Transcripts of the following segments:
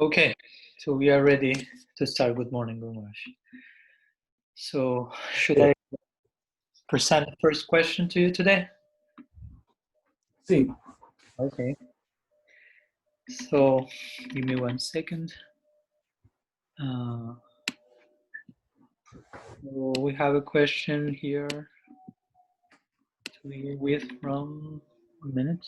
Okay, so we are ready to start. Good morning, Gumash. So, should I present the first question to you today? Sí. Okay. So, give me 1 second. So we have a question here to begin with from 1 minute.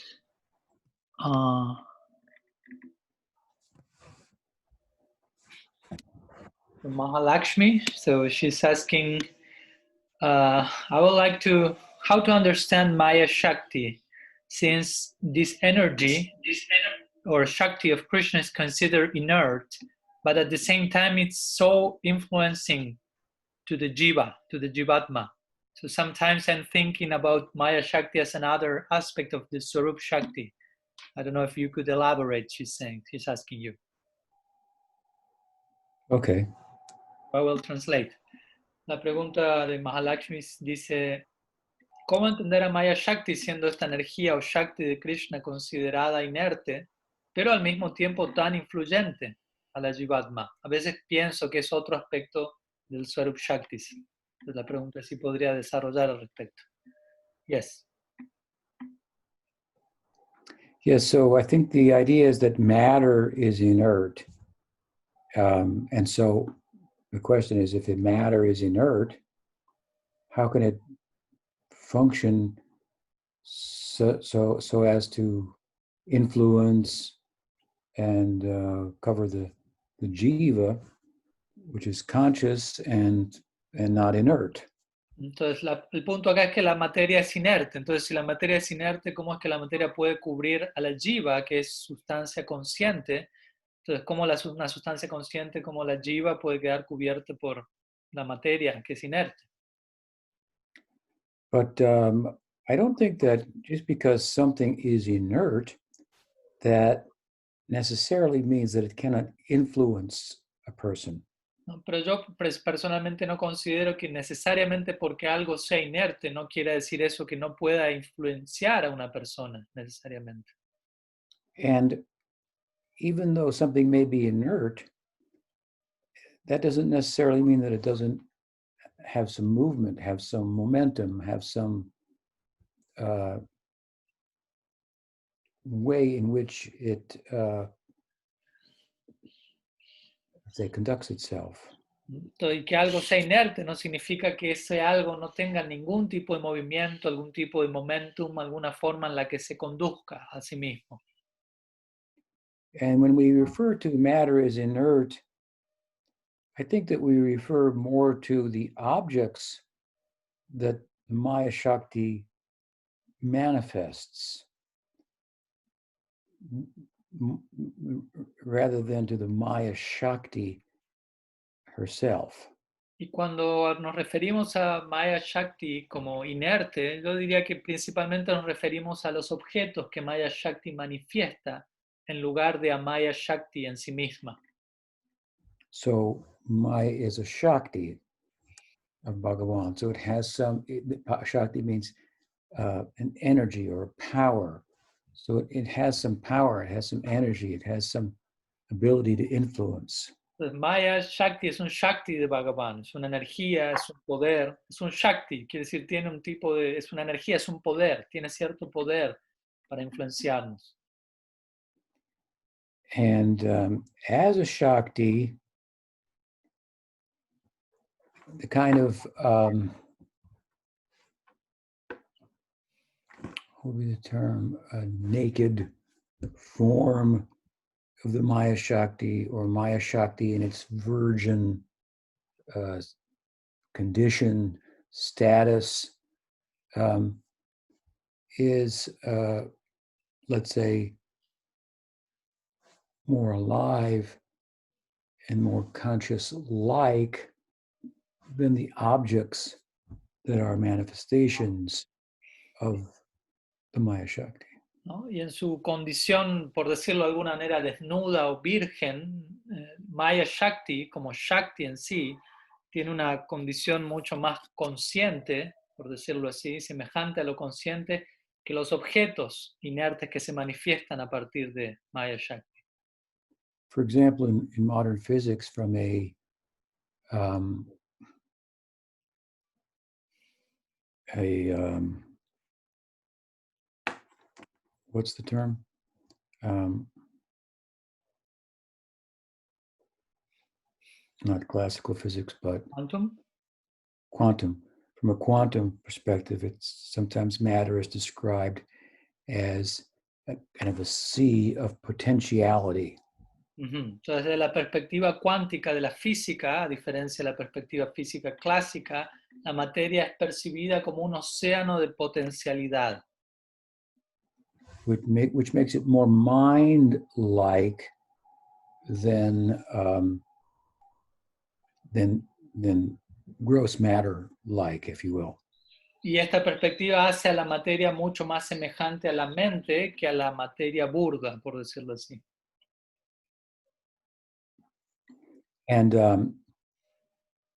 From Mahalakshmi. So she's asking, I would like to, how to understand Maya Shakti, since this energy or Shakti of Krishna is considered inert, but at the same time it's so influencing to the Jiva, to the Jivatma. So sometimes I'm thinking about Maya Shakti as another aspect of the Swarup Shakti. I don't know if you could elaborate, she's asking you. Okay. I will translate. La pregunta de Mahalakshmi dice, ¿cómo entender a Maya Shakti siendo esta energía o Shakti de Krishna considerada inerte, pero al mismo tiempo tan influyente a la Jivatma? A veces pienso que es otro aspecto del Swarup Shakti. Entonces la pregunta es si podría desarrollar al respecto. Yes. Yes, so I think the idea is that matter is inert. And so the question is, if matter is inert, how can it function so as to influence and cover the jiva, which is conscious and not inert? Entonces el punto acá es que la materia es inerte. Entonces si la materia es inerte, ¿cómo es que la materia puede cubrir a la jiva, que es sustancia consciente? Entonces, ¿cómo una sustancia consciente como la jiva puede quedar cubierta por la materia que es inerte? But I don't think that just because something is inert, that necessarily means that it cannot influence a person. No, pero yo personalmente no considero que necesariamente porque algo sea inerte no quiera decir eso que no pueda influenciar a una persona necesariamente. And even though something may be inert, that doesn't necessarily mean that it doesn't have some movement, have some momentum, have some way in which it conducts itself. Y que algo sea inerte no significa que ese algo no tenga ningún tipo de movimiento, algún tipo de momentum, alguna forma en la que se conduzca a sí mismo. And when we refer to matter as inert, I think that we refer more to the objects that Maya Shakti manifests rather than to the Maya Shakti herself. Y cuando nos referimos a Maya Shakti como inerte, yo diría que principalmente nos referimos a los objetos que Maya Shakti manifiesta en lugar de a Maya Shakti en sí misma. So Maya is a Shakti of Bhagavan. So it has some, Shakti means an energy or a power. So it has some power, it has some energy, it has some ability to influence. Entonces, Maya Shakti es un Shakti de Bhagavan, es una energía, es un poder, es un Shakti, quiere decir, tiene un tipo de, es una energía, es un poder, tiene cierto poder para influenciarnos. And as a Shakti, the kind of, what would be the term, a naked form of the Maya Shakti, or Maya Shakti in its virgin condition, status, is, let's say, more alive and more conscious-like than the objects that are manifestations of the Maya Shakti. ¿No? Y en su condición, por decirlo de alguna manera, desnuda o virgen, Maya Shakti, como Shakti en sí, tiene una condición mucho más consciente, por decirlo así, semejante a lo consciente que los objetos inertes que se manifiestan a partir de Maya Shakti. for example, in modern physics, from what's the term? Not classical physics, but Quantum. Quantum. From a quantum perspective, it's sometimes matter is described as a kind of a sea of potentiality. Entonces, desde la perspectiva cuántica de la física, a diferencia de la perspectiva física clásica, la materia es percibida como un océano de potencialidad. Which makes it more mind-like than gross matter-like, if you will. Y esta perspectiva hace a la materia mucho más semejante a la mente que a la materia burda, por decirlo así. And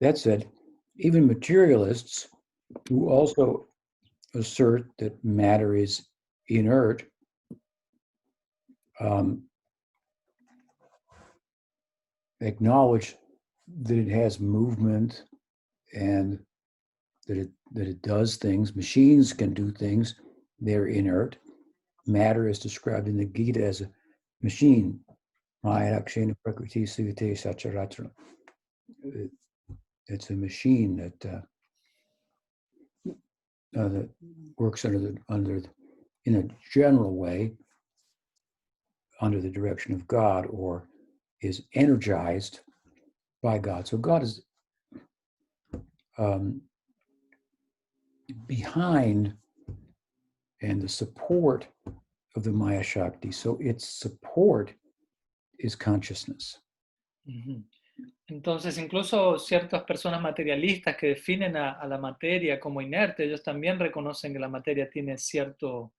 that said, even materialists who also assert that matter is inert acknowledge that it has movement and that it does things. Machines can do things. They're inert. Matter is described in the Gita as a machine. It's a machine that works in a general way under the direction of God, or is energized by God. So God is behind and the support of the Maya Shakti. So its support is consciousness. Entonces, incluso ciertas personas materialistas que definen a la materia como inerte, ellos también reconocen que la materia tiene cierto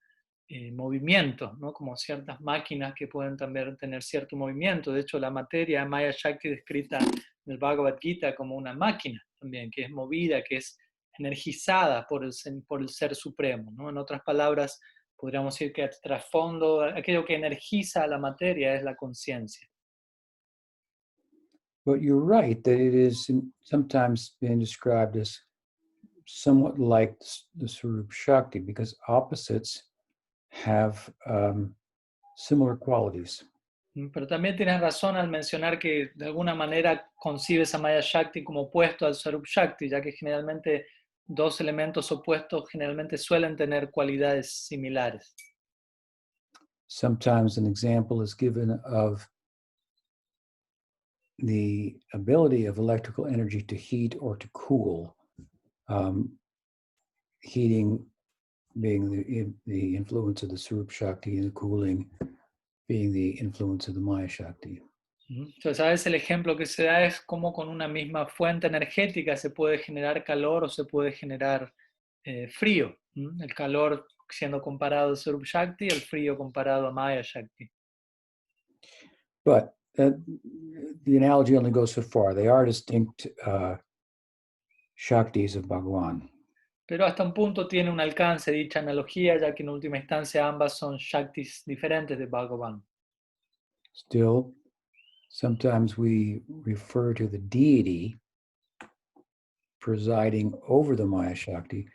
movimiento, ¿no? Como ciertas máquinas que pueden también tener cierto movimiento. De hecho, la materia Maya Shakti descrita en el Bhagavad Gita como una máquina también, que es movida, que es energizada por el Ser Supremo, ¿no? En otras palabras, podríamos decir que el trasfondo, aquello que energiza a la materia es la conciencia. But you're right that it is sometimes been described as somewhat like the Swarup Shakti, because opposites have similar qualities. Pero también tienes razón al mencionar que de alguna manera concibes a Maya Shakti como opuesto al Swarup Shakti, ya que generalmente dos elementos opuestos generalmente suelen tener cualidades similares. Sometimes an example is given of the ability of electrical energy to heat or to cool. Heating being the influence of the Swarup Shakti, and the cooling being the influence of the Maya Shakti. Entonces, a veces el ejemplo que se da es cómo con una misma fuente energética se puede generar calor o se puede generar frío. El calor siendo comparado a Swarup Shakti, el frío comparado a Maya Shakti. But the analogy only goes so far. They are distinct Shaktis of Bhagavan. Pero hasta un punto tiene un alcance dicha analogía, ya que en última instancia ambas son Shaktis diferentes de Bhagavan. Still, sometimes we refer to the deity presiding over the Maya Shakti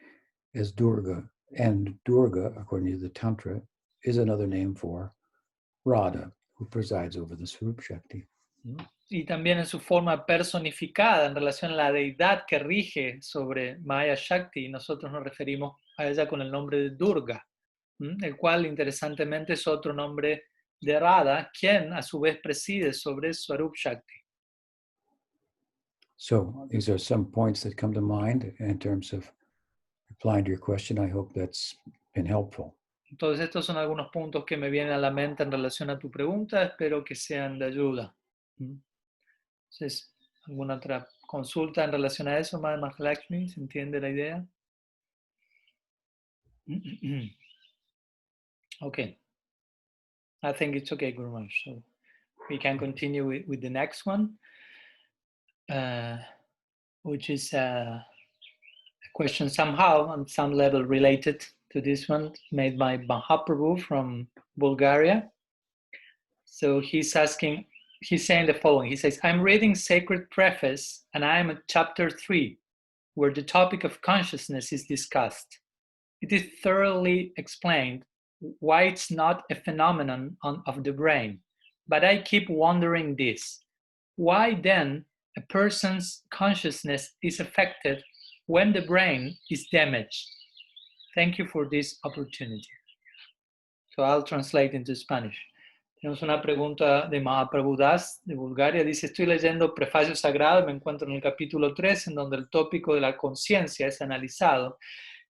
as Durga. And Durga, according to the Tantra, is another name for Radha, who presides over the Swarup Shakti. Y también en su forma personificada en relación a la deidad que rige sobre Maya Shakti, nosotros nos referimos a ella con el nombre de Durga, el cual interesantemente es otro nombre de Radha, quien a su vez preside sobre Swarup Shakti. So these are some points that come to mind in terms of replying to your question. I hope that's been helpful. Entonces estos son algunos puntos que me vienen a la mente en relación a tu pregunta, espero que sean de ayuda. Entonces, ¿alguna otra consulta en relación a eso, Mahalakshmi? ¿Se entiende la idea? Okay. I think it's okay, Guru Maharaj. So we can continue with the next one, which is a question somehow on some level related to this one, made by Mahaprabhu from Bulgaria. So he's asking, he's saying the following. He says, I'm reading Sacred Preface, and I am at chapter 3, where the topic of consciousness is discussed. It is thoroughly explained why it's not a phenomenon of the brain. But I keep wondering this. Why then a person's consciousness is affected when the brain is damaged? Thank you for this opportunity. So I'll translate into Spanish. Tenemos una pregunta de Mahaprabhu Das, de Bulgaria. Dice, estoy leyendo Prefacio Sagrado y me encuentro en el capítulo 3, en donde el tópico de la conciencia es analizado.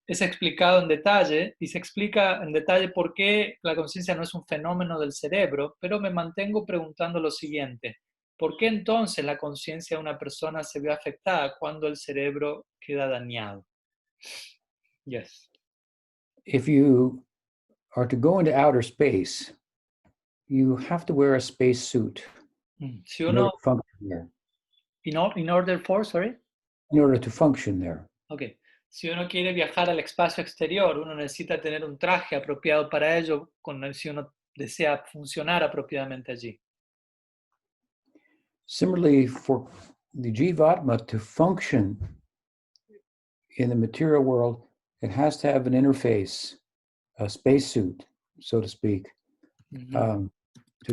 Es explicado en detalle y se explica en detalle por qué la conciencia no es un fenómeno del cerebro, pero me mantengo preguntando lo siguiente. ¿Por qué entonces la conciencia de una persona se ve afectada cuando el cerebro queda dañado? Yes. If you are to go into outer space, you have to wear a space suit Si in order uno, to function there. in order for, sorry? In order to function there. Okay. Si uno quiere viajar al espacio exterior, uno necesita tener un traje apropiado para ello, si uno desea funcionar apropiadamente allí. Similarly, for the Jivatma to function in the material world, it has to have an interface, a spacesuit, so to speak, to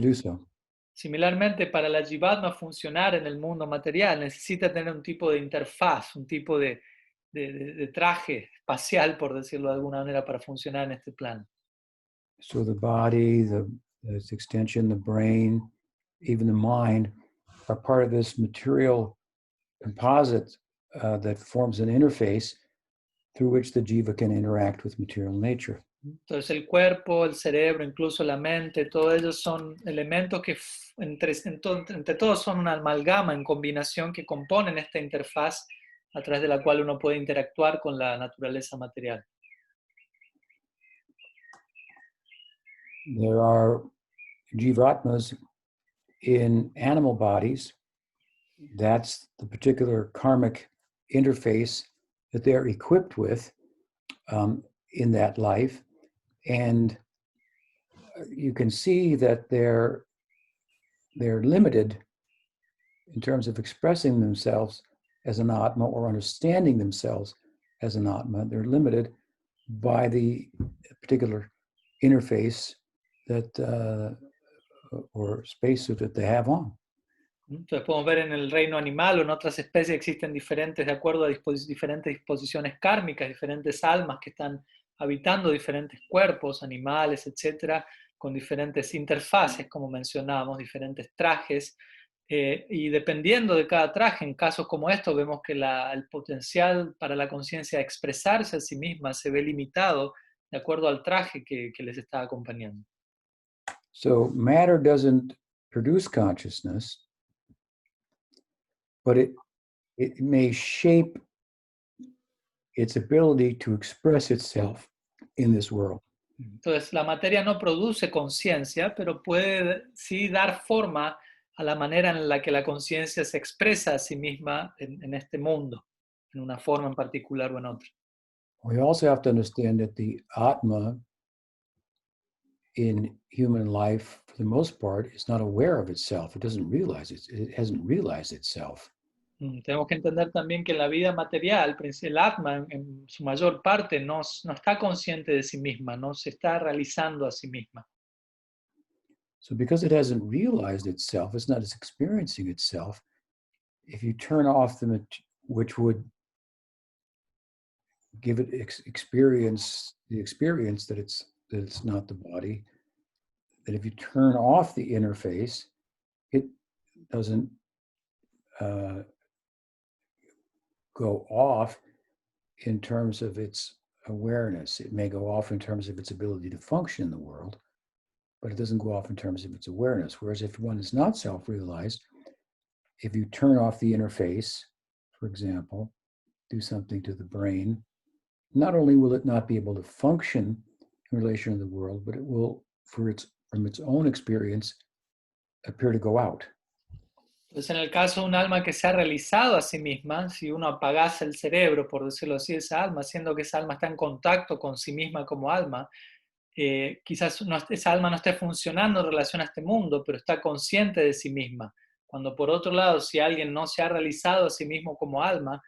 do so. Similarmente, para la Jivatma funcionar en el mundo material, necesita tener un tipo de interfaz, un tipo de traje espacial, por decirlo de alguna manera, para funcionar en este plano. So the body, its extension, the brain, even the mind, are part of this material composite that forms an interface through which the jiva can interact with material nature. Entonces el cuerpo, el cerebro, incluso la mente, todos ellos son elementos que entre todos son una amalgama en combinación que componen esta interfaz a través de la cual uno puede interactuar con la naturaleza material. There are jivatmas in animal bodies. That's the particular karmic interface that they're equipped with in that life. And you can see that they're limited in terms of expressing themselves as an Atma or understanding themselves as an Atma. They're limited by the particular interface that or spacesuit that they have on. Entonces podemos ver en el reino animal o en otras especies existen diferentes, de acuerdo a diferentes disposiciones kármicas, diferentes almas que están habitando diferentes cuerpos, animales, etcétera, con diferentes interfaces, como mencionábamos, diferentes trajes, y dependiendo de cada traje, en casos como estos, vemos que el potencial para la conciencia de expresarse a sí misma se ve limitado de acuerdo al traje que les está acompañando. So matter doesn't produce consciousness, but it may shape its ability to express itself in this world. Entonces, la materia no produce conciencia, pero puede sí dar forma a la manera en la que la conciencia se expresa a sí misma en este mundo, en una forma en particular o en otra. We also have to understand that the Atma in human life, for the most part, is not aware of itself. It doesn't realize it. It hasn't realized itself. Tenemos que entender también que en la vida material, el Atma en su mayor parte no está consciente de sí misma, no se está realizando a sí misma. So because it hasn't realized itself, it's not experiencing itself. If you turn off which would give it the experience that it's not the body, that if you turn off the interface, it doesn't go off in terms of its awareness. It may go off in terms of its ability to function in the world, but it doesn't go off in terms of its awareness. Whereas if one is not self-realized, if you turn off the interface, for example, do something to the brain, not only will it not be able to function in relation to the world, but it will, from its own experience, appear to go out. Entonces, en el caso de un alma que se ha realizado a sí misma, si uno apagase el cerebro, por decirlo así, esa alma, siendo que esa alma está en contacto con sí misma como alma, quizás esa alma no esté funcionando en relación a este mundo, pero está consciente de sí misma. Cuando por otro lado, si alguien no se ha realizado a sí mismo como alma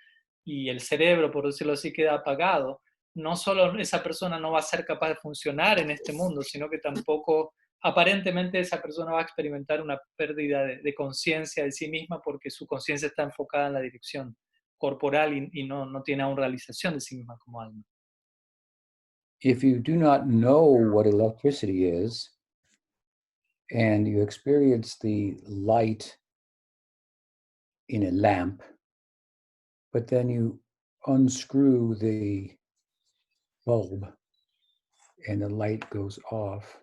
y el cerebro, por decirlo así, queda apagado, no solo esa persona no va a ser capaz de funcionar en este mundo, sino que tampoco, aparentemente, esa persona va a experimentar una pérdida de conciencia de sí misma porque su conciencia está enfocada en la dirección corporal y no tiene aún realización de sí misma como alma. If you do not know what electricity is, and you experience the light in a lamp, but then you unscrew the bulb and the light goes off,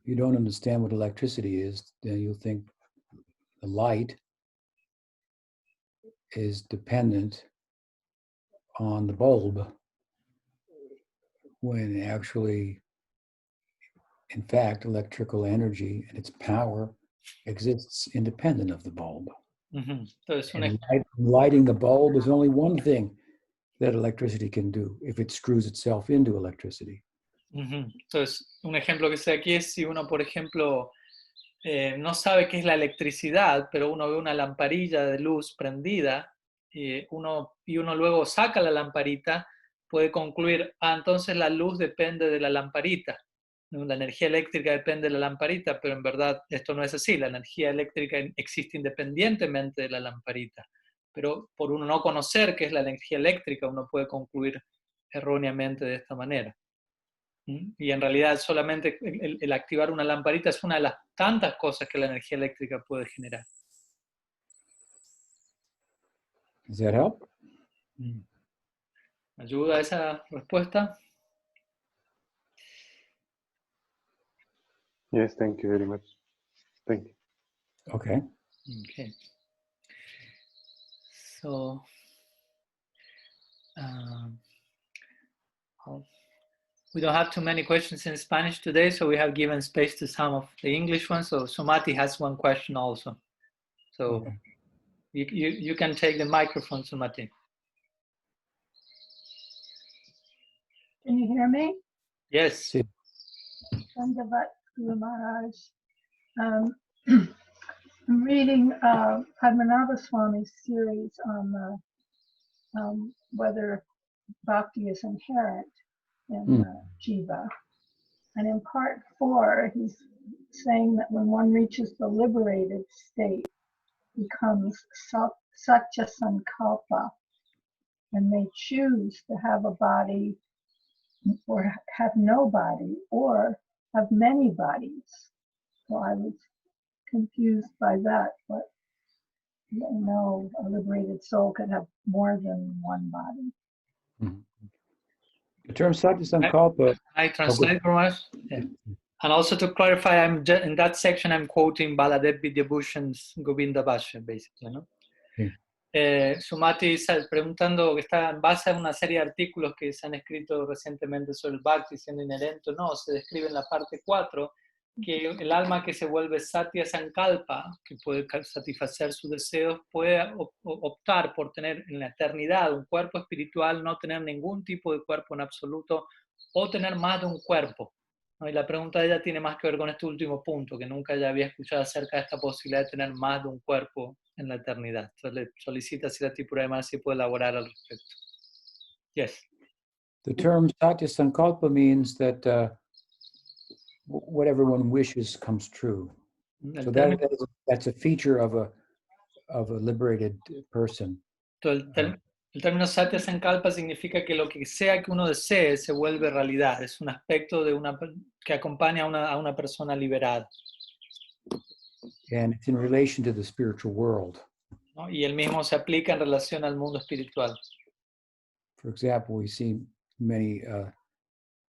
you don't understand what electricity is, then you'll think the light is dependent on the bulb, when actually, in fact, electrical energy and its power exists independent of the bulb. Entonces, And lighting the bulb is only one thing that electricity can do if it screws itself into electricity. Entonces, un ejemplo que sé aquí es si uno, por ejemplo, no sabe qué es la electricidad, pero uno ve una lamparilla de luz prendida y uno luego saca la lamparita, puede concluir, entonces la luz depende de la lamparita, la energía eléctrica depende de la lamparita, pero en verdad esto no es así, la energía eléctrica existe independientemente de la lamparita, pero por uno no conocer qué es la energía eléctrica, uno puede concluir erróneamente de esta manera. Y en realidad solamente el activar una lamparita es una de las tantas cosas que la energía eléctrica puede generar. Does that help? ¿Ayuda esa respuesta? Yes, thank you very much. Thank you. Okay. Okay. So, we don't have too many questions in Spanish today, so we have given space to some of the English ones. So Sumati has one question also. So Okay. you can take the microphone, Sumati. Can you hear me? Yes. Sí. Dandavat Guru Maharaj. I'm reading Padmanabha Swami's series on whether bhakti is inherent in Jiva. And in part 4, he's saying that when one reaches the liberated state, becomes Satya Sankalpa, and they choose to have a body or have no body or have many bodies. So I was confused by that, but no, a liberated soul could have more than one body. Mm-hmm. The term Satya Sankalpa. I translate for us. Yeah. And also to clarify, in that section I'm quoting Baladev Vidyabhushan's Govinda Bhashya, basically, ¿no? Sí. Sumati preguntando que está en base a una serie de artículos que se han escrito recientemente sobre el Bhakti siendo inherente o no, se describe en la parte 4 que el alma que se vuelve Satya Sankalpa, que puede satisfacer sus deseos, puede optar por tener en la eternidad un cuerpo espiritual, no tener ningún tipo de cuerpo en absoluto, o tener más de un cuerpo. ¿No? Y la pregunta de ella tiene más que ver con este último punto, que nunca ya había escuchado acerca de esta posibilidad de tener más de un cuerpo en la eternidad. Entonces le solicita si la Tipura si puede elaborar al respecto. Yes. The term Satya Sankalpa means that whatever one wishes comes true. So that's a feature of a liberated person. El término Satya Sankalpa significa que lo que sea que uno desee se vuelve realidad. Es un aspecto que acompaña a una persona liberada. And it's in relation to the spiritual world. ¿No? Y el mismo se aplica en relación al mundo espiritual. For example, we see many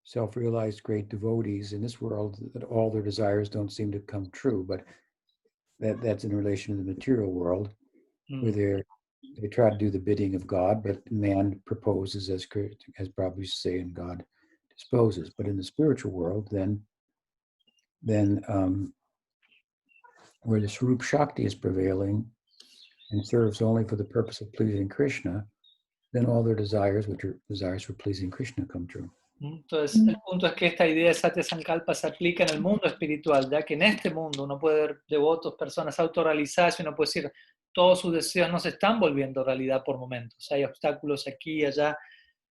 self-realized great devotees in this world that all their desires don't seem to come true, but that's in relation to the material world, where they try to do the bidding of God, but man proposes as Prabhu used to say, and God disposes. But in the spiritual world, then where the Swarup Shakti is prevailing and serves only for the purpose of pleasing Krishna, then all their desires, which are desires for pleasing Krishna, come true. Entonces, el punto es que esta idea de Satya Sankalpa se aplica en el mundo espiritual, ya que en este mundo uno puede ver devotos, personas autorrealizadas, y uno puede decir, todos sus deseos no se están volviendo realidad por momentos, hay obstáculos aquí y allá,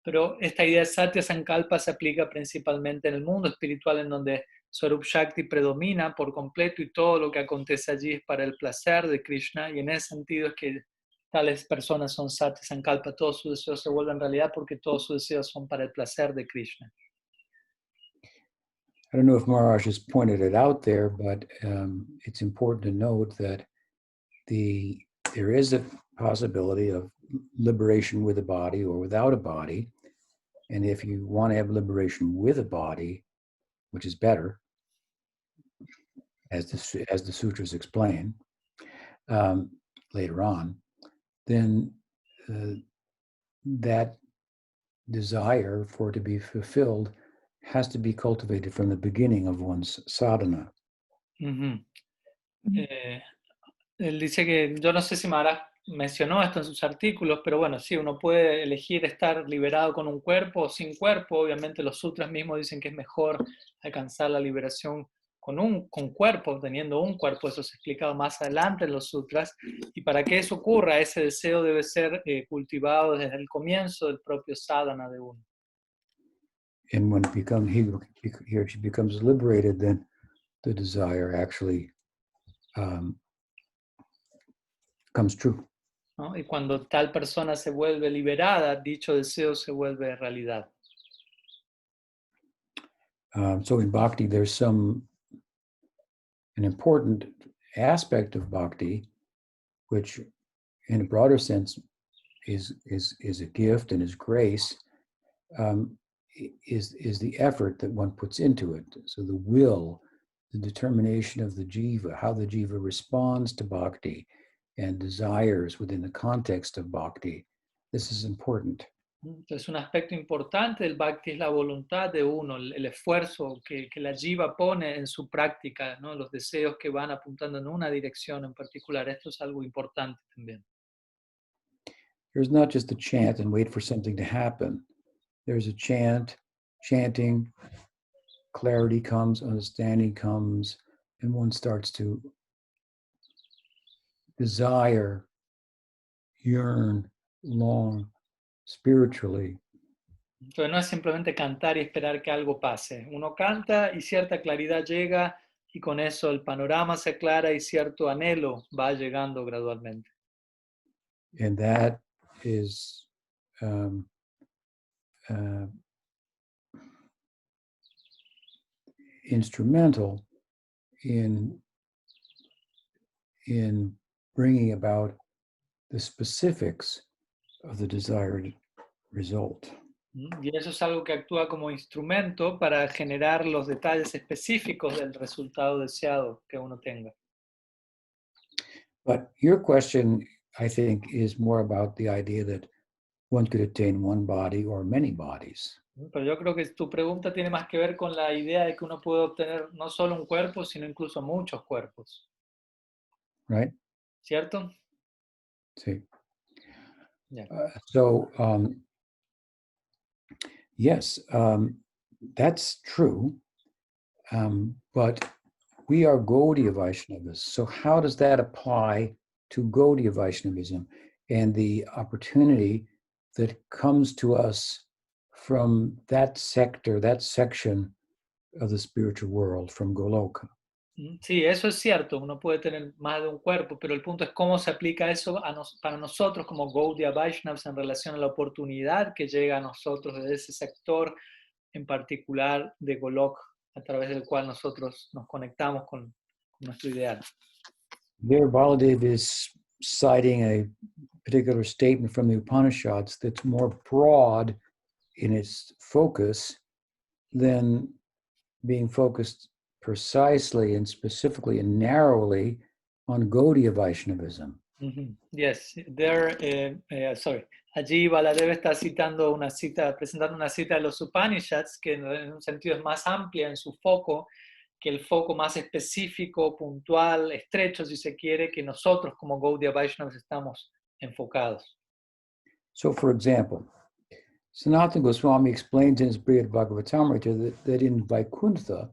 pero esta idea de Satya Sankalpa se aplica principalmente en el mundo espiritual, en donde Swarup Shakti predomina por completo y todo lo que acontece allí es para el placer de Krishna, y en ese sentido es que tales personas son Satya Sankalpa, todos sus deseos se vuelven realidad porque todos sus deseos son para el placer de Krishna. I don't know if Maharaj has pointed it out there, but it's important to note that there is a possibility of liberation with a body or without a body. And if you want to have liberation with a body, which is better, as the sutras explain later on, then that desire for it to be fulfilled has to be cultivated from the beginning of one's sadhana. Él dice que, yo no sé si Maharaj mencionó esto en sus artículos, pero bueno, sí, uno puede elegir estar liberado con un cuerpo o sin cuerpo. Obviamente los sutras mismos dicen que es mejor alcanzar la liberación con cuerpo, teniendo un cuerpo. Eso se ha explicado más adelante en los sutras. Y para que eso ocurra, ese deseo debe ser cultivado desde el comienzo del propio sadhana de uno. And when he or she becomes liberated, then the desire actually comes true. ¿No? Y cuando tal persona se vuelve liberada, dicho deseo se vuelve realidad. So in bhakti, there's an important aspect of bhakti, which in a broader sense is a gift and is grace, is the effort that one puts into it. So the will, the determination of the jiva, how the jiva responds to bhakti and desires within the context of bhakti. This is important. Entonces, un aspecto importante del bhakti es la voluntad de uno, el esfuerzo que la jiva pone en su práctica, ¿no? Los deseos que van apuntando en una dirección en particular. Esto es algo importante también. There's not just a chant and wait for something to happen. There's a chanting, clarity comes, understanding comes, and one starts to desire, yearn, long, spiritually. Entonces no es simplemente cantar y esperar que algo pase. Uno canta y cierta claridad llega y con eso el panorama se aclara y cierto anhelo va llegando gradualmente. And that is instrumental in bringing about the specifics of the desired result. Y eso es algo que actúa como instrumento para generar los detalles específicos del resultado deseado que uno tenga. But your question, I think, is more about the idea that one could attain one body or many bodies. Pero yo creo que tu pregunta tiene más que ver con la idea de que uno puede obtener no solo un cuerpo, sino incluso muchos cuerpos. Right? ¿Cierto? Sí. Yeah. So, yes, that's true. But we are Gaudiya Vaishnavas. So how does that apply to Gaudiya Vaishnavism and the opportunity that comes to us from that sector, that section of the spiritual world, from Goloka? Sí, eso es cierto, uno puede tener más de un cuerpo, pero el punto es cómo se aplica eso para nosotros como Gaudiya Vaishnavas en relación a la oportunidad que llega a nosotros desde ese sector en particular de Golok, a través del cual nosotros nos conectamos con nuestro ideal. There, Baladev is citing a particular statement from the Upanishads that's more broad in its focus than being focused precisely and specifically and narrowly on Gaudiya Vaishnavism. Yes, there, allí Baladev está citando presentando una cita de los Upanishads que en un sentido es más amplia en su foco que el foco más específico, puntual, estrecho, si se quiere, que nosotros como Gaudiya Vaishnavas estamos enfocados. So, for example, Sanatana Goswami explains in his Brihad Bhagavatamrita that in Vaikuntha,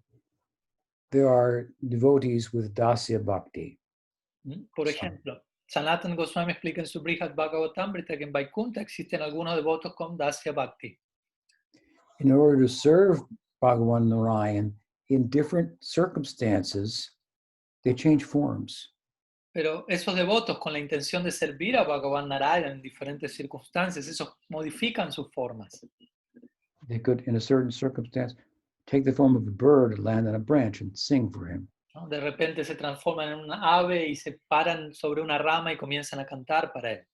there are devotees with Dasya Bhakti. Por ejemplo, Sanatana Goswami explica en su Brihad Bhagavatamrita que en Vaikuntha existen algunos devotos con Dasya Bhakti. In order to serve Bhagavan Narayan in different circumstances, they change forms. Pero esos devotos con la intención de servir a Bhagavan Narayana en diferentes circunstancias, esos modifican sus formas. They could, in a certain circumstance, take the form of a bird and land on a branch and sing for him. ¿No? De repente se transforman en una ave y se paran sobre una rama y comienzan a cantar para él.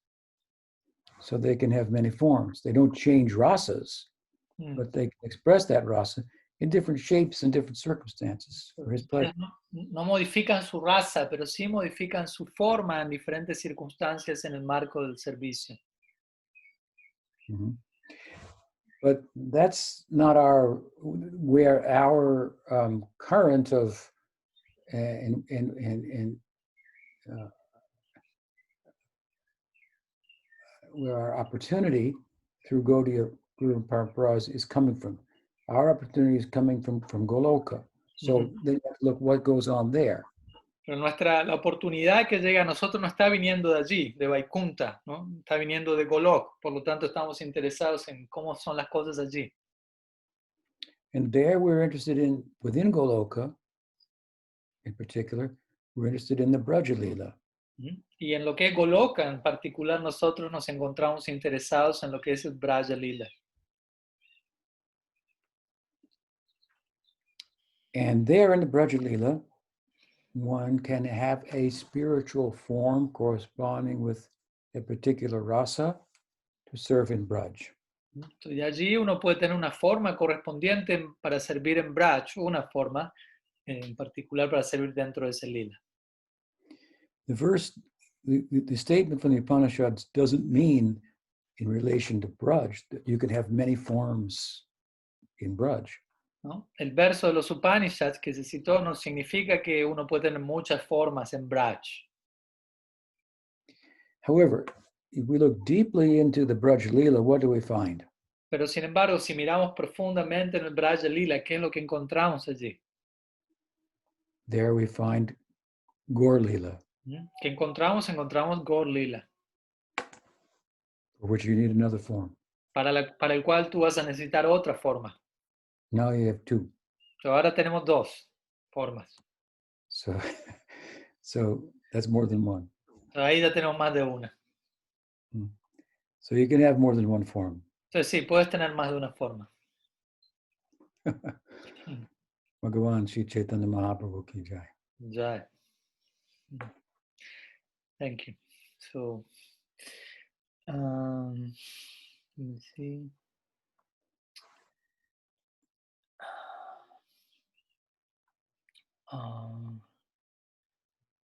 So they can have many forms. They don't change rasas, but they can express that rasa in different shapes and different circumstances for his pleasure. No modifican su raza, pero sí modifican su forma en diferentes circunstancias en el marco del servicio. Mm-hmm. But that's not our current of where our opportunity through Gaudiya Guru Paramparas is coming from. Our opportunity is coming from Goloka. So then look what goes on there. Pero la oportunidad que llega a nosotros no está viniendo de allí, de Vaikuntha, ¿no? Está viniendo de Golok. Por lo tanto, estamos interesados en cómo son las cosas allí. And there we're interested in, within Goloka, in particular, we're interested in the Braja Lila. Y en lo que es Goloka, en particular, nosotros nos encontramos interesados en lo que es el Braja Lila. And there in the Braja Lila, one can have a spiritual form corresponding with a particular rasa to serve in Braj. Y allí uno puede tener una forma correspondiente para servir en Braj, una forma en particular para servir dentro de ese lila. The statement from the Upanishads doesn't mean in relation to Braj that you can have many forms in Braj. ¿No? El verso de los Upanishads que se citó no significa que uno puede tener muchas formas en Braj. However, if we look deeply into the Braj Lila, what do we find? Pero sin embargo, si miramos profundamente en el Braj Lila, ¿qué es lo que encontramos allí? There we find Gaur Lila. ¿Qué encontramos? Encontramos Gaur Lila. For which you need another form. Para el cual tú vas a necesitar otra forma. Now you have two. So ahora tenemos dos formas. So that's more than one. So ahí ya tenemos más de una. So you can have more than one form. Entonces sí, puedes tener más de una forma. Bhagavan Shri Chaitanya Mahaprabhu ki jai. Jai. Thank you. So, let me see.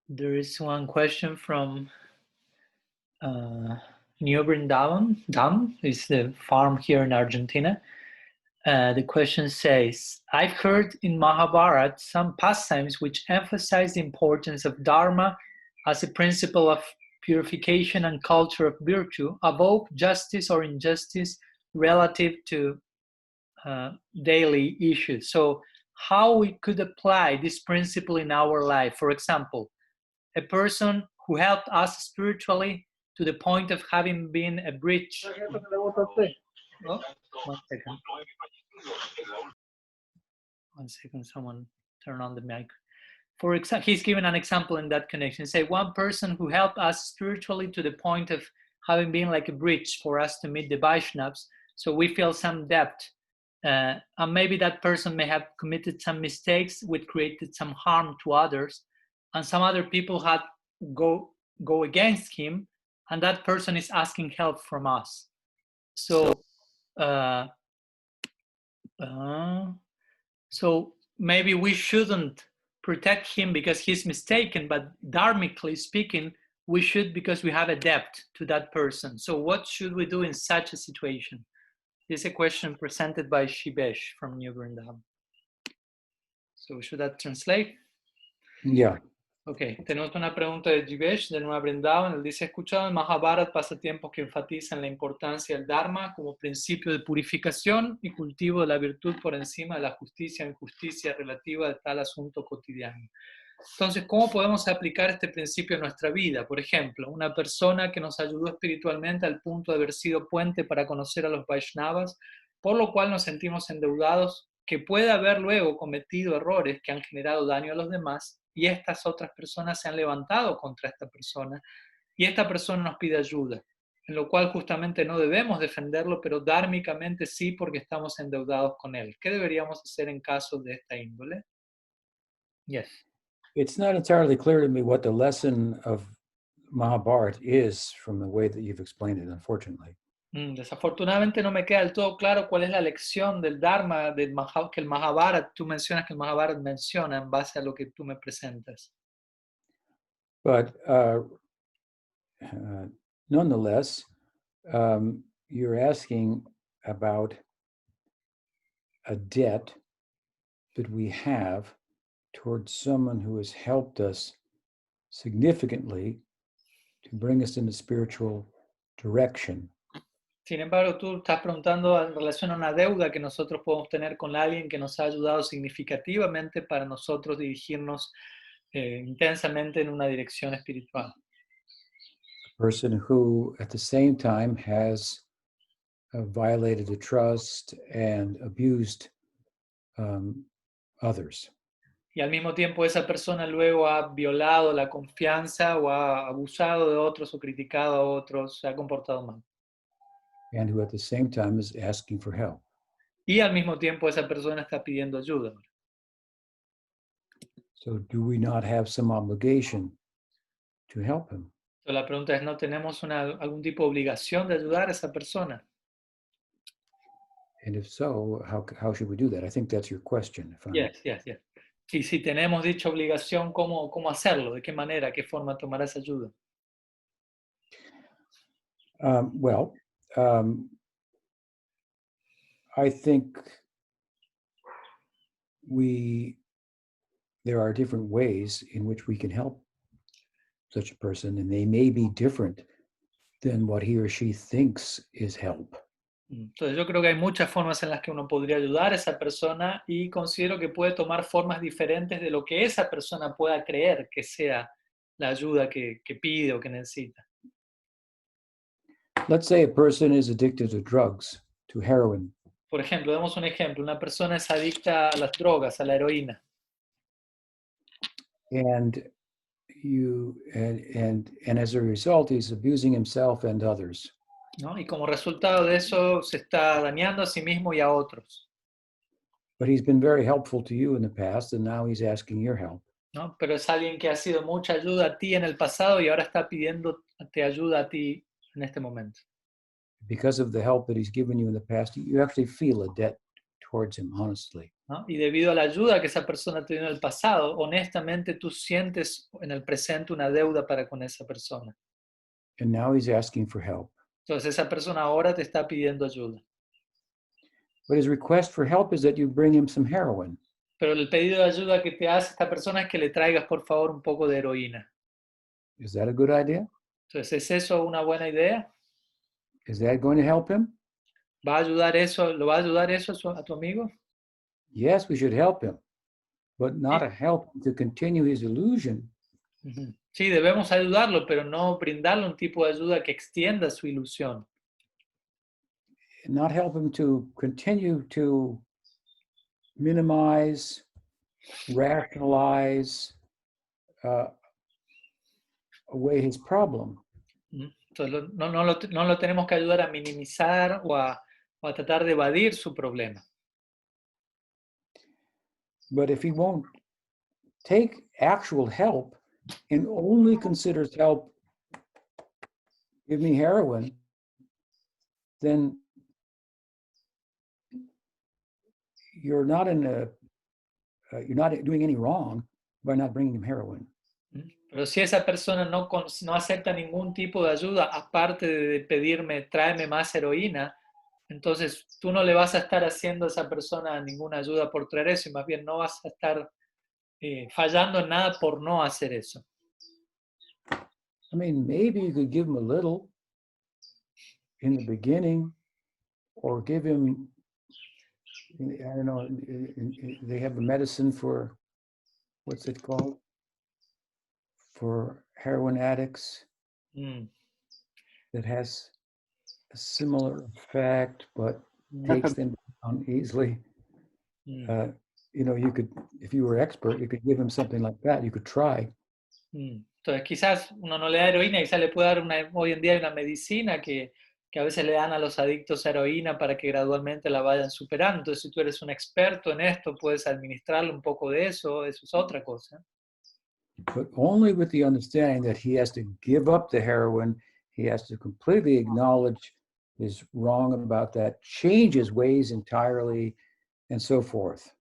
There is one question from New Brindavan. Dam is the farm here in Argentina. The question says, I've heard in Mahabharata some pastimes which emphasize the importance of Dharma as a principle of purification and culture of virtue, above justice or injustice relative to daily issues. So how we could apply this principle in our life? For example, a person who helped us spiritually to the point of having been a bridge. Oh, one second. One second, someone turn on the mic. For example, he's given an example in that connection. Say one person who helped us spiritually to the point of having been like a bridge for us to meet the Vaishnavas. So we feel some debt. And maybe that person may have committed some mistakes which created some harm to others. And some other people had go against him. And that person is asking help from us. So maybe we shouldn't protect him because he's mistaken, but dharmically speaking, we should because we have a debt to that person. So what should we do in such a situation? This is a question presented by Shibesh from New Vrindavan. So should that translate? Yeah. Ok, tenemos una pregunta de Jivesh, de Nueva Brindavan. Él dice: he escuchado en Mahabharata pasatiempos que enfatizan la importancia del Dharma como principio de purificación y cultivo de la virtud por encima de la justicia e injusticia relativa de tal asunto cotidiano. Entonces, ¿cómo podemos aplicar este principio en nuestra vida? Por ejemplo, una persona que nos ayudó espiritualmente al punto de haber sido puente para conocer a los Vaishnavas, por lo cual nos sentimos endeudados, que puede haber luego cometido errores que han generado daño a los demás, y estas otras personas se han levantado contra esta persona, y esta persona nos pide ayuda, en lo cual justamente no debemos defenderlo, pero dármicamente sí, porque estamos endeudados con él. ¿Qué deberíamos hacer en casos de esta índole? Yes. It's not entirely clear to me what the lesson of Mahabharata is from the way that you've explained it, unfortunately. Desafortunadamente no me queda del todo claro cuál es la lección del Dharma que el Mahabharata, tú mencionas que el Mahabharata menciona en base a lo que tú me presentas. But nonetheless, you're asking about a debt that we have towards someone who has helped us significantly to bring us in a spiritual direction. Sin embargo, tú estás preguntando en relación a una deuda que nosotros podemos tener con alguien que nos ha ayudado significativamente para nosotros dirigirnos intensamente en una dirección espiritual. A person who, at the same time, has violated the trust and abused others. Y al mismo tiempo esa persona luego ha violado la confianza o ha abusado de otros o criticado a otros, se ha comportado mal. And who at the same time is asking for help. Y al mismo tiempo esa persona está pidiendo ayuda. So do we not have some obligation to help him? Entonces la pregunta es, ¿no tenemos algún tipo de obligación de ayudar a esa persona? And if so, how should we do that? I think that's your question. Yes. Y si tenemos dicha obligación, ¿cómo hacerlo? ¿De qué manera? ¿Qué forma tomar esa ayuda? I think there are different ways in which we can help such a person, and they may be different than what he or she thinks is help. Entonces yo creo que hay muchas formas en las que uno podría ayudar a esa persona y considero que puede tomar formas diferentes de lo que esa persona pueda creer que sea la ayuda que pide o que necesita. Let's say a person is addicted to drugs, to heroin. Por ejemplo, demos un ejemplo. Una persona es adicta a las drogas, a la heroína. And as a result, he's abusing himself and others. ¿No? Y como resultado de eso se está dañando a sí mismo y a otros. But he's been very helpful to you in the past, and now he's asking your help. ¿No? Pero es alguien que ha sido mucha ayuda a ti en el pasado y ahora está pidiéndote ayuda a ti en este momento. Because of the help that he's given you in the past, you actually feel a debt towards him, honestly. ¿No? Y debido a la ayuda que esa persona te dio en el pasado, honestamente tú sientes en el presente una deuda para con esa persona. And now he's asking for help. Entonces esa persona ahora te está pidiendo ayuda. But his request for help is that you bring him some heroin. Pero el pedido de ayuda que te hace esta persona es que le traigas por favor un poco de heroína. Is that a good idea? Entonces, ¿es eso una buena idea? Is that going to help him? ¿Va a ayudar eso, lo va a ayudar eso a tu amigo? Yes, we should help him, but not a help to continue his illusion. Sí, debemos ayudarlo, pero no brindarle un tipo de ayuda que extienda su ilusión. Not help him to continue to minimize, rationalize away his problem. Entonces, no lo tenemos que ayudar a minimizar o a tratar de evadir su problema. But if he won't take actual help and only considers help, give me heroin, then you're not doing any wrong by not bringing him heroin. Pero si esa persona no acepta ningún tipo de ayuda, aparte de pedirme, tráeme más heroína, entonces tú no le vas a estar haciendo a esa persona ninguna ayuda por traer eso, y más bien no vas a estar fallando en nada por no hacer eso. I mean, maybe you could give him a little in the beginning, or give him, I don't know, they have a medicine for, what's it called? For heroin addicts Mm, that has a similar effect, but takes them down easily. mm, You could, if you were expert, you could give him something like that. You could try. Entonces quizás uno no le da heroína, quizás le puede dar hoy en día hay una medicina que a veces le dan a los adictos a heroína para que gradualmente la vayan superando. Entonces si tú eres un experto en esto, puedes administrarle un poco de eso es otra cosa. But only with the understanding that he has to give up the heroin, he has to completely acknowledge is wrong about that, change his ways entirely, and so forth.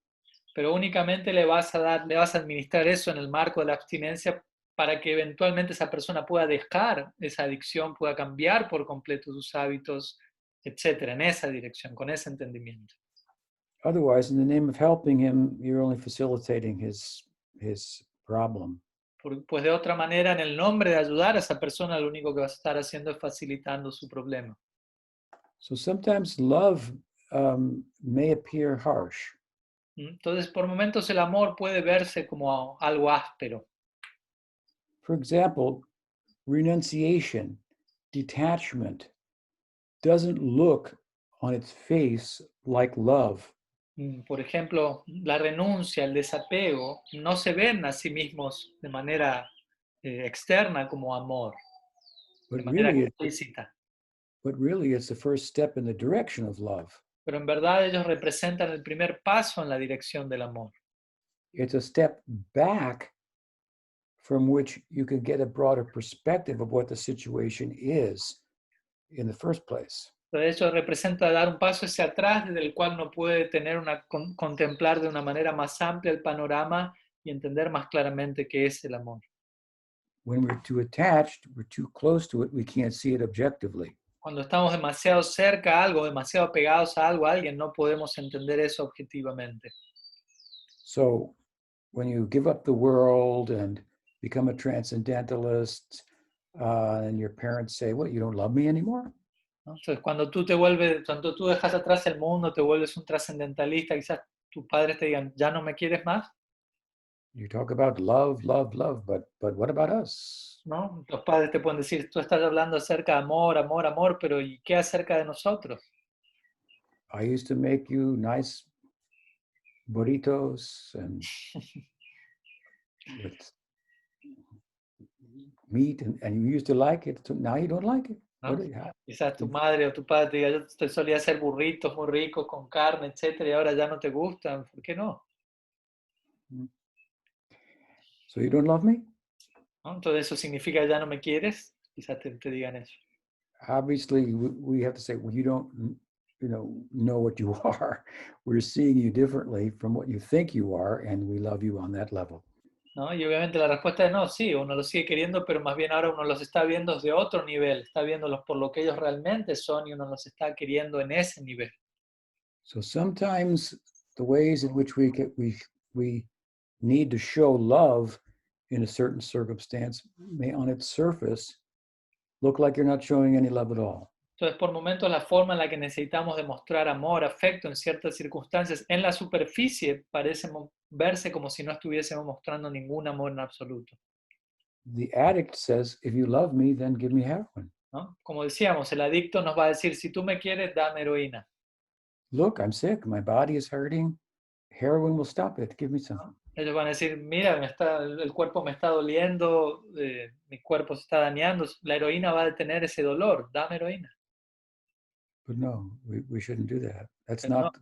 Pero únicamente le vas a administrar eso en el marco de la abstinencia para que eventualmente esa persona pueda dejar esa adicción, pueda cambiar por completo sus hábitos, etcétera, en esa dirección, con ese entendimiento. Otherwise, in the name of helping him, you're only facilitating his problem. Pues de otra manera, en el nombre de ayudar a esa persona, lo único que vas a estar haciendo es facilitando su problema. So sometimes love may appear harsh. Entonces, por momentos el amor puede verse como algo áspero. For example, renunciation, detachment, doesn't look on its face like love. Por ejemplo, la renuncia, el desapego, no se ven a sí mismos de manera externa como amor, de But manera really, explícita. it's the first step in the direction of love. Pero en verdad ellos representan el primer paso en la dirección del amor. It's a step back from which you can get a broader perspective of what the situation is in the first place. De hecho, representa dar un paso hacia atrás, desde el cual uno puede contemplar de una manera más amplia el panorama y entender más claramente qué es el amor. When we're too attached, we're too close to it, we can't see it objectively. Cuando estamos demasiado cerca a algo, demasiado pegados a algo, a alguien, no podemos entender eso objetivamente. So when you give up the world and become a transcendentalist, and your parents say, "What, you don't love me anymore?" ¿No? Entonces, cuando tú dejas atrás el mundo, te vuelves un trascendentalista, quizás tus padres te digan, ¿ya no me quieres más? You talk about love, love, love, but what about us? ¿No? Los padres te pueden decir, tú estás hablando acerca de amor, amor, amor, pero ¿y qué acerca de nosotros? I used to make you nice burritos and with meat, and you used to like it. So now you don't like it. ¿No? Quizás tu madre o tu padre te diga, yo te solía hacer burritos muy ricos con carne, etcétera, y ahora ya no te gustan. ¿Por qué no? So you don't love me? ¿No? Entonces eso significa ya no me quieres. Quizás te digan eso. Obviously, we have to say, well, you don't, know what you are. We're seeing you differently from what you think you are, and we love you on that level. ¿No? Y obviamente la respuesta es no, sí, uno los sigue queriendo, pero más bien ahora uno los está viendo de otro nivel, está viéndolos por lo que ellos realmente son y uno los está queriendo en ese nivel. So sometimes the ways in which we need to show love in a certain circumstance may, on its surface, look like you're not showing any love at all. Entonces, por momentos, la forma en la que necesitamos demostrar amor, afecto en ciertas circunstancias, en la superficie parece verse como si no estuviésemos mostrando ningún amor en absoluto. The addict says, if you love me, then give me heroin. ¿No? Como decíamos, el adicto nos va a decir, si tú me quieres, dame heroína. Look, I'm sick. My body is hurting. Heroin will stop it. Give me some. ¿No? Ellos van a decir, mira, el cuerpo me está doliendo, mi cuerpo se está dañando, la heroína va a detener ese dolor, dame heroína. But no, we shouldn't do that. That's Pero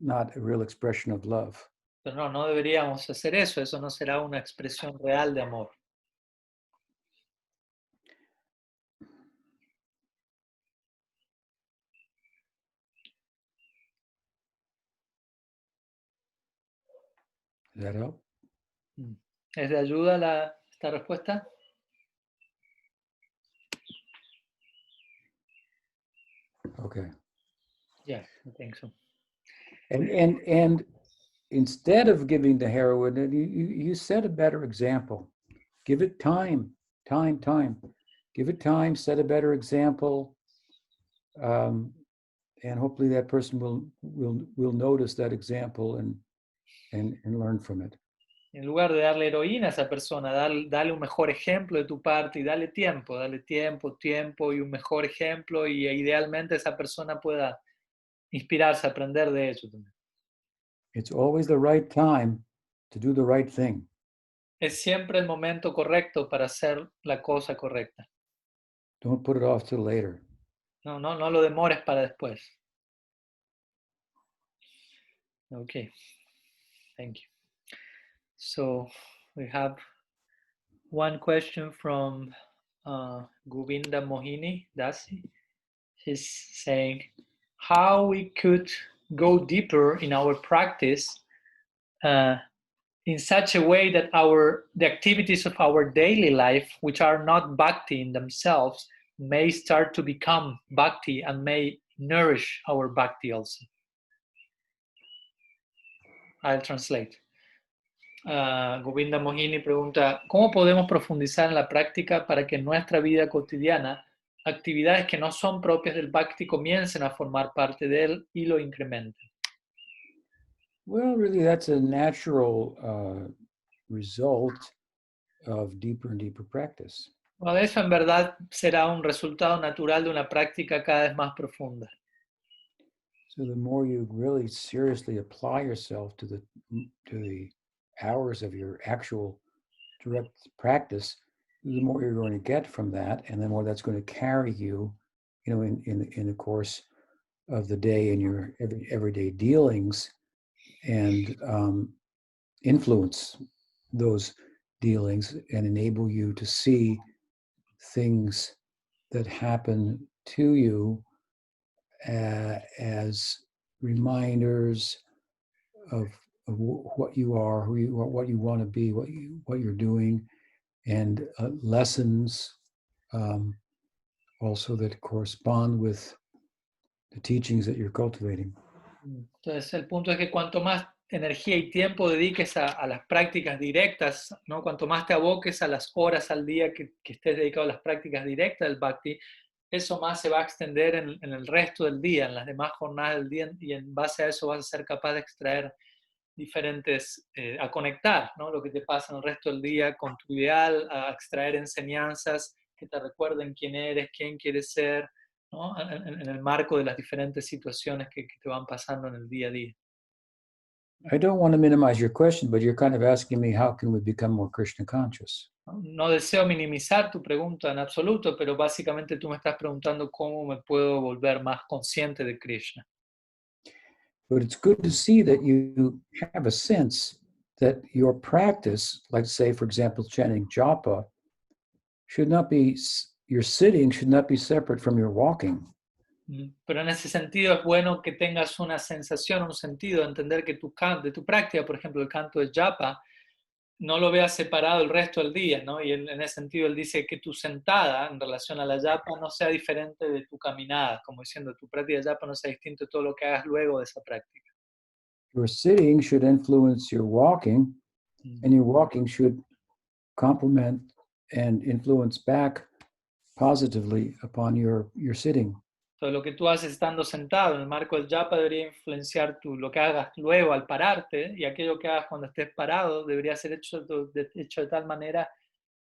not a real expression of love. Pero no deberíamos hacer eso no será una expresión real de amor. Does that help? ¿Es de ayuda esta respuesta? Okay. Yeah, I think so. And instead of giving the heroin, you set a better example. Give it time. Give it time, set a better example, and hopefully that person will notice that example and learn from it. En lugar de darle heroína a esa persona, dale un mejor ejemplo de tu parte y dale tiempo y un mejor ejemplo, y idealmente esa persona pueda inspirarse, aprender de eso también. It's always the right time to do the right thing. Es siempre el momento correcto para hacer la cosa correcta. Don't put it off till later. No lo demores para después. Okay, thank you. So we have one question from Govinda Mohini Dasi. He's saying how we could go deeper in our practice in such a way that the activities of our daily life, which are not bhakti in themselves, may start to become bhakti and may nourish our bhakti also. I'll translate. Govinda Mohini pregunta, ¿cómo podemos profundizar en la práctica para que en nuestra vida cotidiana actividades que no son propias del bhakti comiencen a formar parte de él y lo incrementen? Well, really, that's a natural result of deeper and deeper practice. Bueno, eso en verdad será un resultado natural de una práctica cada vez más profunda. So the more you really seriously apply yourself to the hours of your actual direct practice, the more you're going to get from that, and the more that's going to carry you, in the course of the day in your everyday dealings, and influence those dealings and enable you to see things that happen to you as reminders of what you are, who you are, what you want to be, what you're doing, and lessons also that correspond with the teachings that you're cultivating. Entonces el punto es que cuanto más energía y tiempo dediques a las prácticas directas, ¿no? Cuanto más te aboques a las horas al día que estés dedicado a las prácticas directas del bhakti, eso más se va a extender en el resto del día, en las demás jornadas del día, y en base a eso vas a ser capaz de extraer diferentes, a conectar, ¿no? Lo que te pasa en el resto del día con tu ideal, a extraer enseñanzas que te recuerden quién eres, quién quieres ser, ¿no? En el marco de las diferentes situaciones que te van pasando en el día a día. I don't want to minimize your question, but you're kind of asking me how can we become more Krishna conscious? No deseo minimizar tu pregunta en absoluto, pero básicamente tú me estás preguntando cómo me puedo volver más consciente de Krishna. But it's good to see that you have a sense that your practice, like say, for example, chanting japa, your sitting should not be separate from your walking. Pero en ese sentido es bueno que tengas una sensación, un sentido de entender que de tu práctica, por ejemplo, el canto de japa, no lo veas separado el resto del día, ¿no? Y en ese sentido él dice que tu sentada en relación a la japa no sea diferente de tu caminada, como diciendo, tu práctica de japa no sea distinto de todo lo que hagas luego de esa práctica. Your sitting should influence your walking, and your walking should complement and influence back positively upon your sitting. Entonces, lo que tú haces estando sentado en el marco del japa debería influenciar lo que hagas luego al pararte, y aquello que hagas cuando estés parado debería ser hecho de tal manera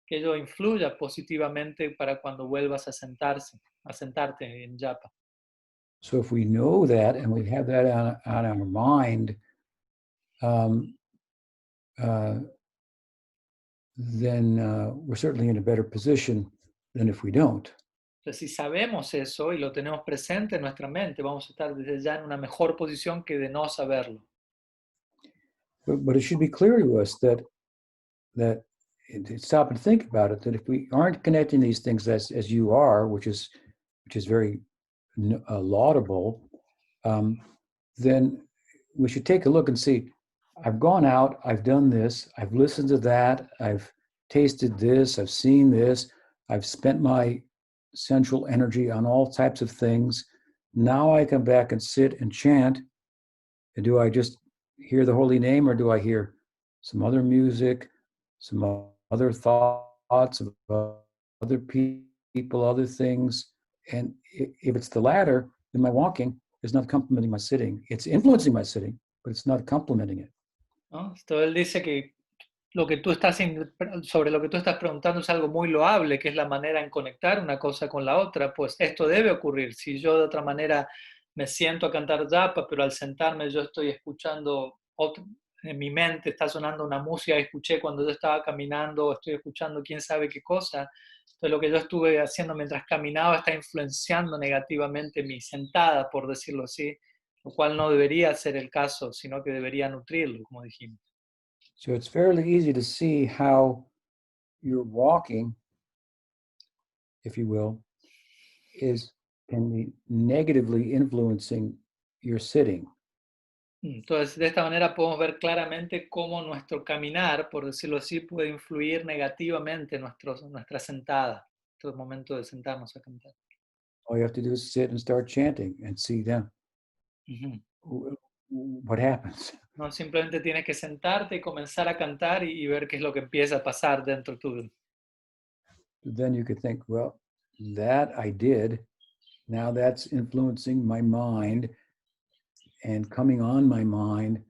que ello influya positivamente para cuando vuelvas a sentarte en japa. So if we know that and we have that on our mind, then we're certainly in a better position than if we don't. Entonces, si sabemos eso y lo tenemos presente en nuestra mente, vamos a estar desde ya en una mejor posición que de no saberlo. But it should be clear to us that stop and think about it, that if we aren't connecting these things as you are, which is very laudable, then we should take a look and see, I've gone out, I've done this, I've listened to that, I've tasted this, I've seen this, I've spent my central energy on all types of things. Now I come back and sit and chant. And do I just, hear the holy name, or do I hear some other music, some other thoughts of other people, other things? And if it's the latter, then my walking is not complementing my sitting. It's influencing my sitting, but it's not complementing it. ¿No? Entonces él dice que lo que tú estás sobre lo que tú estás preguntando es algo muy loable, que es la manera en conectar una cosa con la otra. Pues esto debe ocurrir. Si yo de otra manera me siento a cantar japa, pero al sentarme yo estoy escuchando en mi mente está sonando una música que escuché cuando yo estaba caminando, o estoy escuchando quién sabe qué cosa. Entonces lo que yo estuve haciendo mientras caminaba está influenciando negativamente mi sentada, por decirlo así, lo cual no debería ser el caso, sino que debería nutrirlo, como dijimos. So it's fairly easy to see how your walking, if you will, can be negatively influencing your sitting. Entonces, de esta manera podemos ver claramente cómo nuestro caminar, por decirlo así, puede influir negativamente en nuestra sentada, nuestro momento de sentarnos a cantar. All you have to do is sit and start chanting and see then what happens. No, simplemente tienes que sentarte y comenzar a cantar y ver qué es lo que empieza a pasar dentro tuyo. Then you could think, well, that I did. Now that's influencing my mind and coming on my mind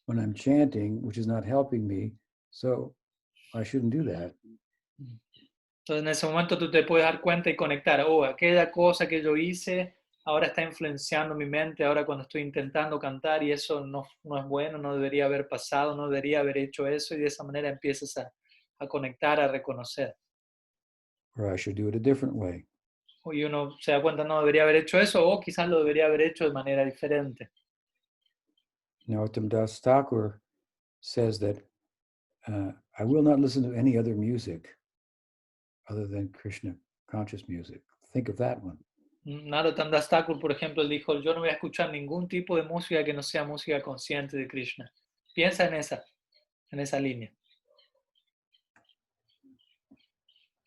when I'm chanting, which is not helping me. So I shouldn't do that. Entonces en ese momento tú te puedes dar cuenta y conectar, oh, aquella cosa que yo hice ahora está influenciando mi mente, ahora cuando estoy intentando cantar y eso no es bueno, no debería haber pasado, no debería haber hecho eso, y de esa manera empiezas a conectar, a reconocer. Or I should do it a different way. Y uno se da cuenta, no debería haber hecho eso, o quizás lo debería haber hecho de manera diferente. Narottam Das Thakur says that I will not listen to any other music other than Krishna conscious music. Think of that one. Narottam Das Thakur, por ejemplo, él dijo, yo no voy a escuchar ningún tipo de música que no sea música consciente de Krishna. Piensa en esa línea.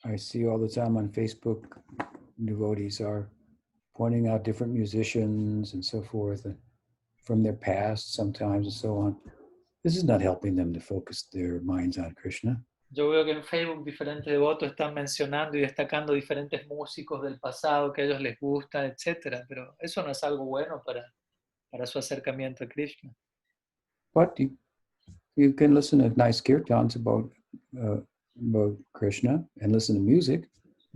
I see all the time on Facebook, devotees are pointing out different musicians and so forth from their past sometimes and so on. This is not helping them to focus their minds on Krishna. Yo veo que en Facebook diferentes devotos están mencionando y destacando diferentes músicos del pasado que a ellos les gustan, etc. Pero eso no es algo bueno para su acercamiento a Krishna. But you can listen to nice kirtans about Krishna and listen to music.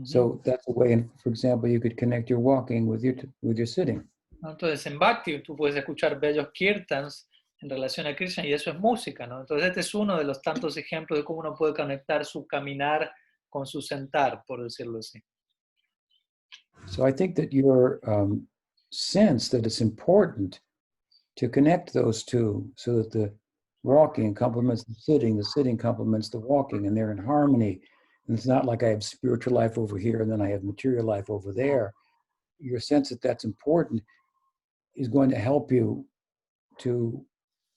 So that's a way, and for example, you could connect your walking with your sitting. Entonces en Bhakti tú puedes escuchar bellos kirtans en relación a Krishna y eso es música, ¿no? Entonces este es uno de los tantos ejemplos de cómo uno puede conectar su caminar con su sentar, por decirlo así. So I think that your sense that it's important to connect those two so that the walking complements the sitting complements the walking, and they're in harmony. And it's not like I have spiritual life over here and then I have material life over there. Your sense that that's important is going to help you to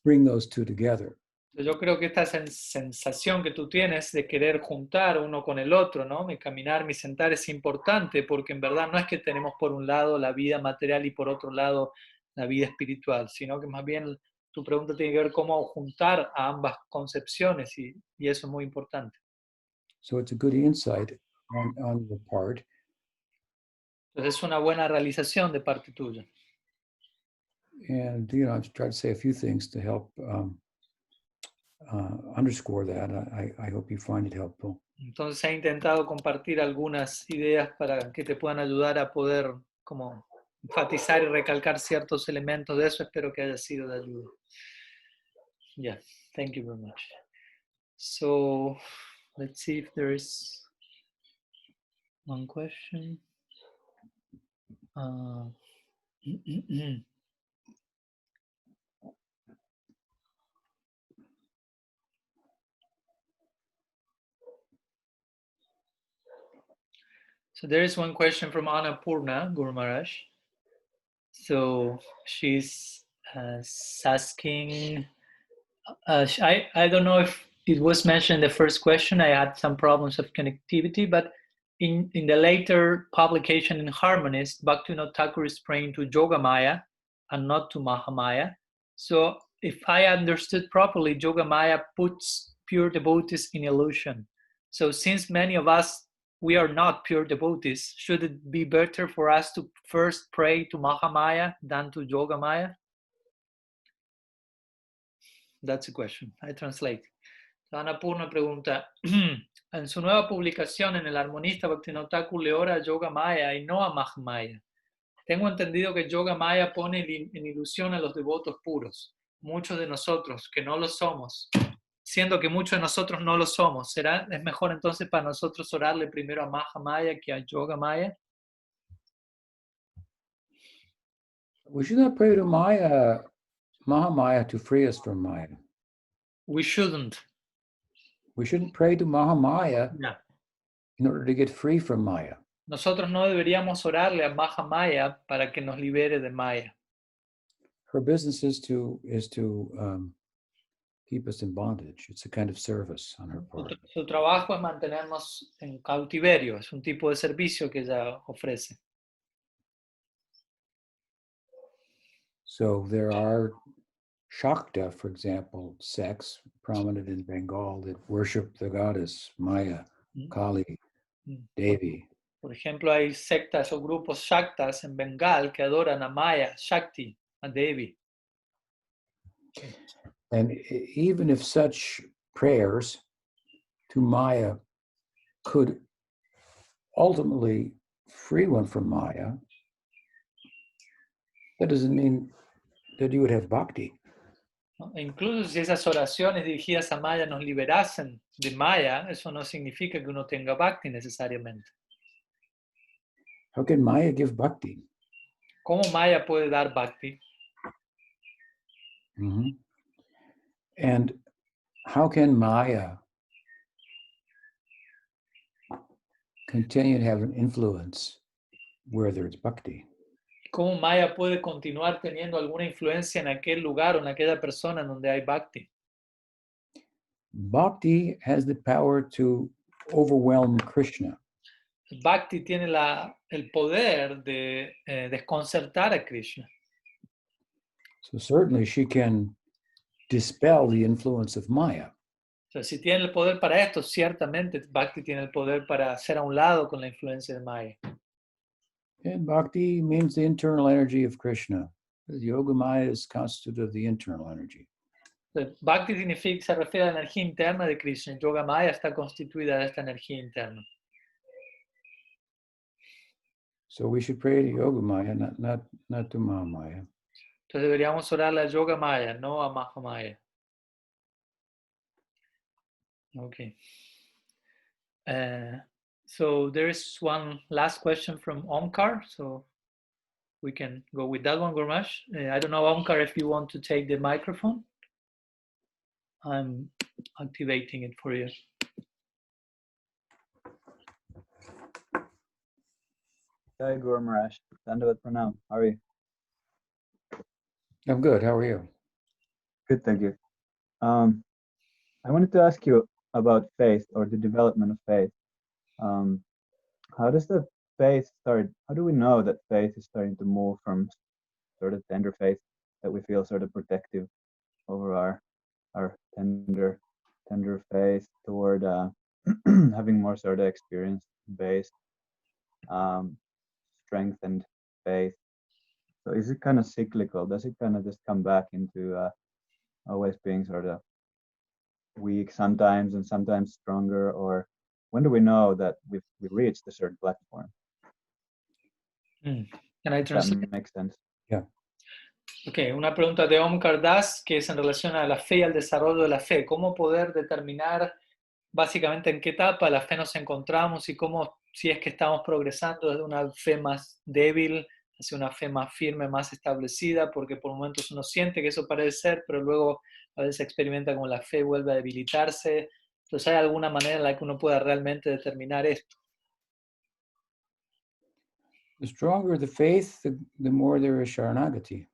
bring those two together. Yo creo que esta sensación que tú tienes de querer juntar uno con el otro, ¿no? Mi caminar, mi sentar es importante porque en verdad no es que tenemos por un lado la vida material y por otro lado la vida espiritual, sino que más bien tu pregunta tiene que ver cómo juntar a ambas concepciones y eso es muy importante. So it's a good insight on your part. Entonces es una buena realización de parte tuya. And, I've tried to say a few things to help underscore that. I hope you find it helpful. Entonces he intentado compartir algunas ideas para que te puedan ayudar a poder como enfatizar y recalcar ciertos elementos de eso. Espero que haya sido de ayuda. Yeah, thank you very much. So let's see if there is one question. So there is one question from Annapurna, Guru Maharaj. So she's asking, I don't know if it was mentioned in the first question, I had some problems of connectivity, but in the later publication in Harmonist, Bhaktivinoda Thakur is praying to Yogamaya and not to Mahamaya. So if I understood properly, Yoga Maya puts pure devotees in illusion. So since many of us, we are not pure devotees, should it be better for us to first pray to Mahamaya than to Yoga Maya? That's a question. I translate. Ana Purna pregunta, en su nueva publicación en el armonista Bhaktivinoda Thakur le ora a Yoga Maya y no a Mahamaya. Tengo entendido que Yoga Maya pone en ilusión a los devotos puros, muchos de nosotros que no lo somos, siendo que muchos de nosotros no lo somos. ¿Es mejor entonces para nosotros orarle primero a Mahamaya que a Yoga Maya? We should not pray to Mahamaya to free us from Maya. We shouldn't. We shouldn't pray to Mahamaya Yeah. in order to get free from Maya. Nosotros no deberíamos orarle a Mahamaya para que nos libere de Maya. Her business is to keep us in bondage. It's a kind of service on her part. Su trabajo es mantenernos en cautiverio, es un tipo de servicio que ella ofrece. So there are Shakta, for example, sects prominent in Bengal that worship the goddess Maya, Kali, Devi. Por ejemplo, hay sectas o grupos Shaktas en Bengal que adoran a Maya, Shakti, a Devi. And even if such prayers to Maya could ultimately free one from Maya, that doesn't mean that you would have bhakti. E incluso si esas oraciones dirigidas a Maya nos liberasen de Maya, eso no significa que uno tenga bhakti necesariamente. How can Maya give bhakti? ¿Cómo Maya puede dar bhakti? Mm-hmm. And how can Maya continue to have an influence where there's bhakti? ¿Cómo Maya puede continuar teniendo alguna influencia en aquel lugar o en aquella persona en donde hay bhakti? Bhakti has the power to overwhelm Krishna. Bhakti tiene el poder de desconcertar a Krishna. So certainly she can dispel the influence of Maya. O sea, si tiene el poder para esto, ciertamente Bhakti tiene el poder para hacer a un lado con la influencia de Maya. And Bhakti means the internal energy of Krishna. The Yoga Maya is constituted of the internal energy. Bhakti significa, se refiere a la energía interna de Krishna. Yoga Maya está constituida de esta energía interna. So we should pray to Yoga Maya, not to Mahamaya. Entonces deberíamos orarle a Yoga Maya, no a Mahamaya. Okay. So there is one last question from Omkar, so we can go with that one, Gurmash. I don't know, Omkar, if you want to take the microphone. I'm activating it for you. Hi, Guru Maharaj. Dandavat Pranam. How are you? I'm good. How are you? Good, thank you. I wanted to ask you about faith or the development of faith. How does the faith start? How do we know that faith is starting to move from sort of tender faith that we feel sort of protective over our tender faith toward having more sort of experience-based strengthened faith? So is it kind of cyclical? Does it kind of just come back into always being sort of weak sometimes and sometimes stronger? Or when do we know that we've reached a certain platform? Can I translate? That makes sense. Yeah. Ok, una pregunta de Omkar Das que es en relación a la fe y al desarrollo de la fe. ¿Cómo poder determinar básicamente en qué etapa de la fe nos encontramos y cómo, si es que estamos progresando desde una fe más débil hacia una fe más firme, más establecida? Porque por momentos uno siente que eso parece ser, pero luego a veces experimenta como la fe vuelve a debilitarse. Entonces, ¿hay alguna manera en la que uno pueda realmente determinar esto? The stronger the faith, the more there is Sharanagati.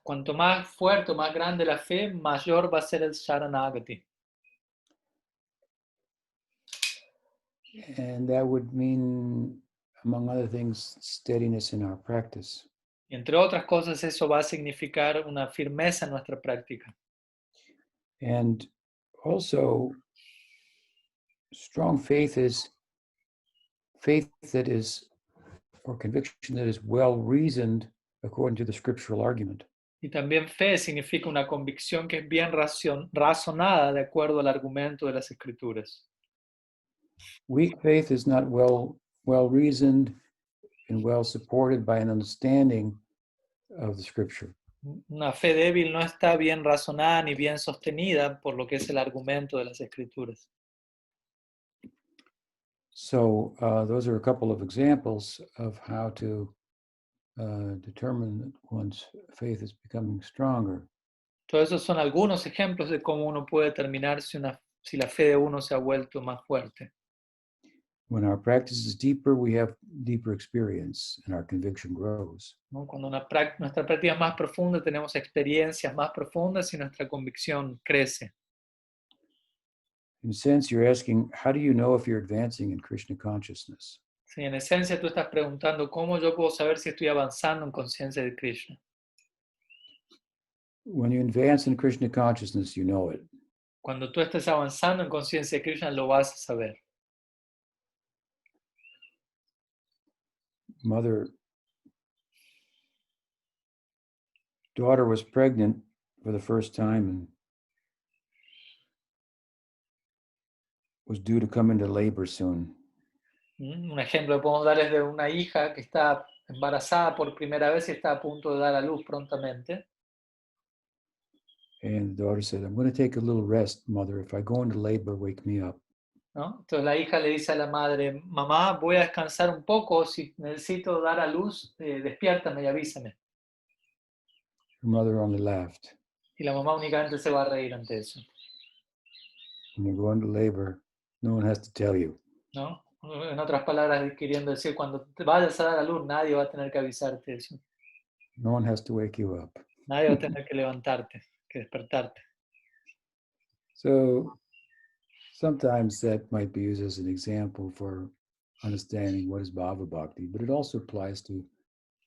Cuanto más fuerte o más grande la fe, mayor va a ser el Sharanagati. And that would mean, among other things, steadiness in our practice. Y entre otras cosas, eso va a significar una firmeza en nuestra práctica. And also, strong faith is faith that is, or conviction that is well reasoned according to the scriptural argument. Y también fe significa una convicción que es bien razonada de acuerdo al argumento de las Escrituras. Weak faith is not well reasoned and well supported by an understanding of the scripture. Una fe débil no está bien razonada ni bien sostenida por lo que es el argumento de las Escrituras. So those are a couple of examples of how to determine that one's faith is becoming stronger. Todos esos son algunos ejemplos de cómo uno puede determinar si la fe de uno se ha vuelto más fuerte. When our practice is deeper, we have deeper experience and our conviction grows. ¿No? Cuando nuestra práctica es más profunda, tenemos experiencias más profundas y nuestra convicción crece. In a sense, you're asking, how do you know if you're advancing in Krishna consciousness? Sí, en esencia, tú estás preguntando cómo yo puedo saber si estoy avanzando en conciencia de Krishna. When you advance in Krishna consciousness, you know it. Cuando tú estés avanzando en conciencia de Krishna, lo vas a saber. Daughter was pregnant for the first time and was due to come into labor soon. Un ejemplo que podemos dar es de una hija que está embarazada por primera vez y está a punto de dar a luz prontamente. And the daughter said, I'm going to take a little rest, mother. If I go into labor, wake me up. ¿No? Entonces la hija le dice a la madre, mamá, voy a descansar un poco, si necesito dar a luz, despiértame y avísame. Her mother only laughed. Y la mamá únicamente se va a reír ante eso. When you go into labor, no one has to tell you. ¿No? En otras palabras, queriendo decir, cuando te vayas a dar a luz, nadie va a tener que avisarte eso. No one has to wake you up. Nadie va a tener que levantarte, que despertarte. So sometimes that might be used as an example for understanding what is Bhava Bhakti, but it also applies to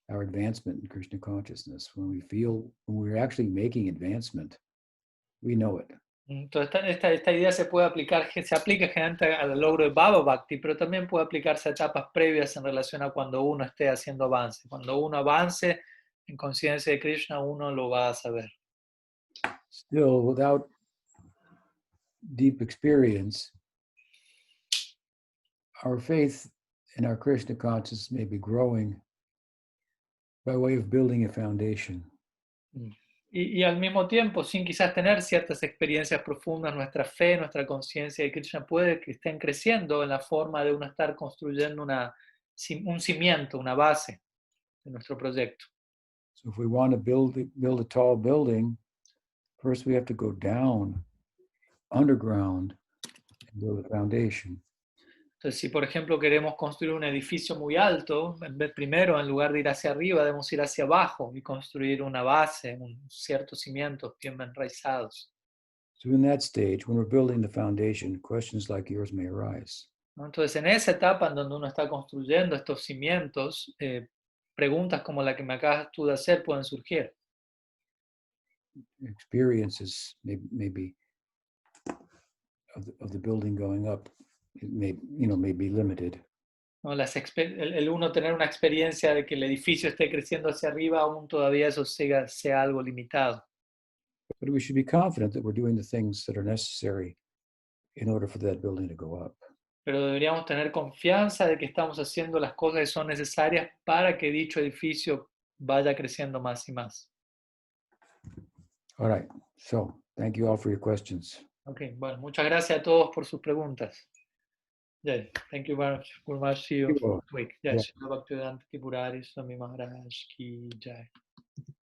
our advancement in Krishna consciousness. When we're actually making advancement, we know it. Entonces esta idea se aplica generalmente al logro de Bhava Bhakti, pero también puede aplicarse a etapas previas en relación a cuando uno esté haciendo avance. Cuando uno avance en conciencia de Krishna, uno lo va a saber. Still, without deep experience, our faith in our Krishna consciousness may be growing by way of building a foundation. Y al mismo tiempo, sin quizás tener ciertas experiencias profundas, nuestra fe, nuestra conciencia de Krishna puede que estén creciendo en la forma de uno estar construyendo un cimiento, una base de nuestro proyecto. So if we want to build a tall building, first we have to go down underground and build a foundation. Entonces, si por ejemplo queremos construir un edificio muy alto, primero en lugar de ir hacia arriba, debemos ir hacia abajo y construir una base, ciertos cimientos bien enraizados. So in that stage, when we're building the foundation, questions like yours may arise. ¿No? Entonces, en esa etapa en donde uno está construyendo estos cimientos, preguntas como la que me acabas tú de hacer pueden surgir. Experiences maybe of the building going up, it may be limited. ¿No? El uno tener una experiencia de que el edificio esté creciendo hacia arriba, aún todavía eso sea algo limitado. But we should be confident that we're doing the things that are necessary in order for that building to go up. Pero deberíamos tener confianza de que estamos haciendo las cosas que son necesarias para que dicho edificio vaya creciendo más y más. All right. So thank you all for your questions. Okay, bueno, muchas gracias a todos por sus preguntas. Yeah, thank you very much. See you next week. Yeah. Yes, Bhaktivedanta Tripurari Swami Maharaj ki jai.